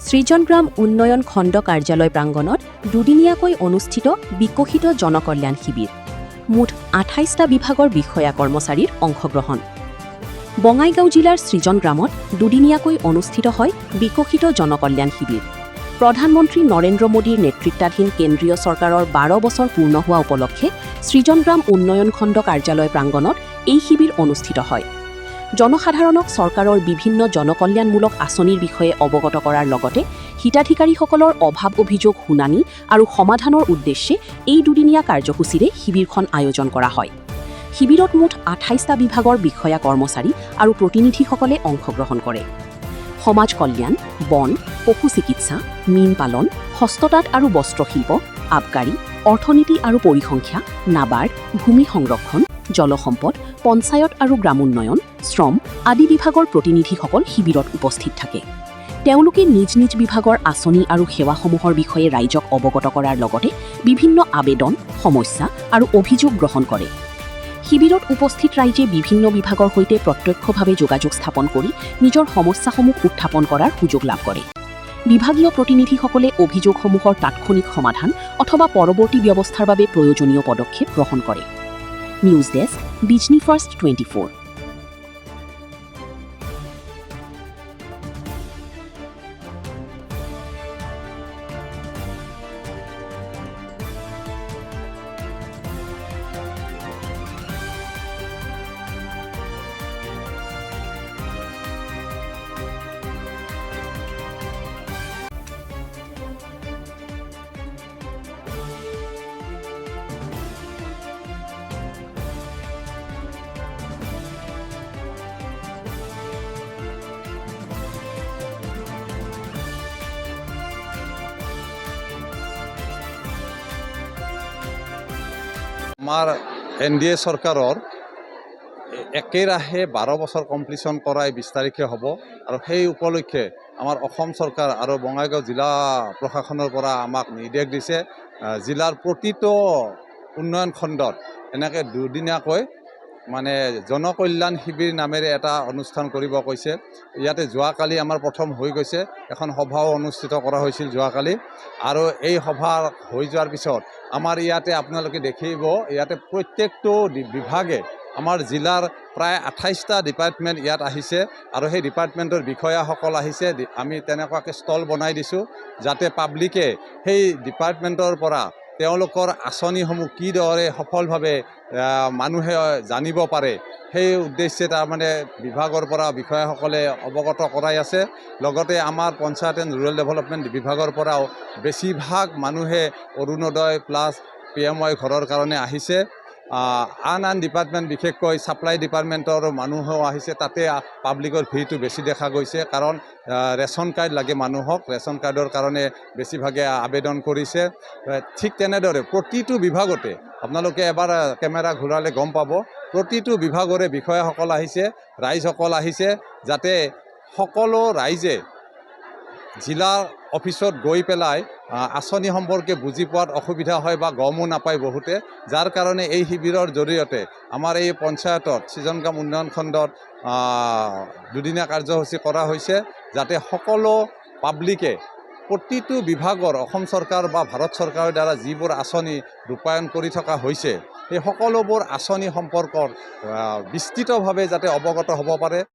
সৃজনগ্ৰাম উন্নয়ন খণ্ড কাৰ্যালয় প্ৰাংগণত দুদিনীয়াকৈ অনুষ্ঠিত বিকশিত জনকল্যাণ শিবিৰ মুঠ ২৮টা বিভাগৰ বিষয়া কৰ্মচাৰীৰ অংশগ্ৰহণ বঙাইগাঁও জিলাৰ সৃজনগ্ৰামত দুদিনীয়াকৈ অনুষ্ঠিত হয় বিকশিত জনকল্যাণ শিবিৰ প্ৰধানমন্ত্ৰী নৰেন্দ্ৰ মোদীৰ নেতৃত্বাধীন কেন্দ্ৰীয় চৰকাৰৰ ১২ বছৰ পূৰ্ণ হোৱা উপলক্ষে সৃজনগ্ৰাম উন্নয়ন খণ্ড কাৰ্যালয় প্ৰাংগণত এই শিবিৰ অনুষ্ঠিত হয় জনসাধাৰণক চৰকাৰৰ বিভিন্ন জনকল্যাণমূলক আঁচনিৰ বিষয়ে অৱগত কৰাৰ লগতে হিতাধিকাৰীসকলৰ অভাৱ অভিযোগ শুনানি আৰু সমাধানৰ উদ্দেশ্যে এই দুদিনীয়া কাৰ্যসূচীৰে শিবিৰখন আয়োজন কৰা হয় শিবিৰত মুঠ ২৮টা বিভাগৰ বিষয়া কৰ্মচাৰী আৰু প্ৰতিনিধিসকলে অংশগ্ৰহণ কৰে সমাজ কল্যাণ বন পশু চিকিৎসা মীন পালন হস্ততাঁত আৰু বস্ত্ৰশিল্প আবকাৰী অৰ্থনীতি আৰু পৰিসংখ্যা নাবাৰ্ড ভূমি সংৰক্ষণ জলসম্পদ পঞ্চায়ত আৰু গ্ৰামোন্নয়ন শ্ৰম আদি বিভাগৰ প্ৰতিনিধিসকল শিবিৰত উপস্থিত থাকে তেওঁলোকে নিজ নিজ বিভাগৰ আঁচনি আৰু সেৱাসমূহৰ বিষয়ে ৰাইজক অৱগত কৰাৰ লগতে বিভিন্ন আবেদন সমস্যা আৰু অভিযোগ গ্ৰহণ কৰে শিবিৰত উপস্থিত ৰাইজে বিভিন্ন বিভাগৰ সৈতে প্ৰত্যক্ষভাৱে যোগাযোগ স্থাপন কৰি নিজৰ সমস্যাসমূহ উত্থাপন কৰাৰ সুযোগ লাভ কৰে বিভাগীয় প্ৰতিনিধিসকলে অভিযোগসমূহৰ তাৎক্ষণিক সমাধান অথবা পৰৱৰ্তী ব্যৱস্থাৰ বাবে প্ৰয়োজনীয় পদক্ষেপ গ্ৰহণ কৰে নিউজ ডেস্ক বিজনী ফাৰ্ষ্ট 24আমাৰ NDA চৰকাৰৰ একেৰাহে 12 বছৰ কমপ্লিশ্যন কৰাই 20 তাৰিখে হ'ব আৰু সেই উপলক্ষে আমাৰ অসম চৰকাৰ আৰু বঙাইগাঁও জিলা প্ৰশাসনৰ পৰা আমাক নিৰ্দেশ দিছে জিলাৰ প্ৰতিটো উন্নয়ন খণ্ডত এনেকৈ দুদিনীয়াকৈ মানে জনকল্যাণ শিবিৰ নামেৰে এটা অনুষ্ঠান কৰিব কৈছে ইয়াতে যোৱাকালি আমাৰ প্ৰথম হৈ গৈছে এখন সভাও অনুষ্ঠিত কৰা হৈছিল যোৱাকালি আৰু এই সভা হৈ যোৱাৰ পিছত আমাৰ ইয়াতে আপোনালোকে দেখিব ইয়াতে প্ৰত্যেকটো বিভাগে আমাৰ জিলাৰ প্ৰায় 28টা ডিপাৰ্টমেণ্ট ইয়াত আহিছে আৰু সেই ডিপাৰ্টমেণ্টৰ বিষয়াসকল আহিছে আমি তেনেকুৱাকৈ ষ্টল বনাই দিছোঁ যাতে পাব্লিকে সেই ডিপাৰ্টমেণ্টৰ পৰা তেওঁলোকৰ আঁচনিসমূহ কিদৰে সফলভাৱে মানুহে জানিব পাৰে সেই উদ্দেশ্যে তাৰমানে বিভাগৰ পৰা বিষয়াসকলে অৱগত কৰাই আছে লগতে আমাৰ পঞ্চায়ত এণ্ড ৰুৰেল ডেভেলপমেণ্ট বিভাগৰ পৰাও বেছিভাগ মানুহে অৰুণোদয় প্লাছ PMY ঘৰৰ কাৰণে আহিছে আন ডিপাৰ্টমেণ্ট বিশেষকৈ ছাপ্লাই ডিপাৰ্টমেণ্টৰ মানুহো আহিছে তাতে পাব্লিকৰ ভিৰটো বেছি দেখা গৈছে কাৰণ ৰেচন কাৰ্ড লাগে মানুহক ৰেচন কাৰ্ডৰ কাৰণে বেছিভাগে আবেদন কৰিছে ঠিক তেনেদৰে প্ৰতিটো বিভাগতে আপোনালোকে এবাৰ কেমেৰা ঘূৰালে গম পাব প্ৰতিটো বিভাগৰে বিষয়াসকল আহিছে ৰাইজসকল আহিছে যাতে সকলো ৰাইজে জিলাৰ অফিচত গৈ পেলাই আঁচনি সম্পৰ্কে বুজি পোৱাত অসুবিধা হয় বা গমো নাপায় বহুতে যাৰ কাৰণে এই শিবিৰৰ জৰিয়তে আমাৰ এই পঞ্চায়তত সৃজনগ্ৰাম উন্নয়ন খণ্ডত দুদিনীয়া কাৰ্যসূচী কৰা হৈছে যাতে সকলো পাব্লিকে প্ৰতিটো বিভাগৰ অসম চৰকাৰ বা ভাৰত চৰকাৰৰ দ্বাৰা যিবোৰ আঁচনি ৰূপায়ণ কৰি থকা হৈছে সেই সকলোবোৰ আঁচনি সম্পৰ্কত বিস্তৃতভাৱে যাতে অৱগত হ'ব পাৰে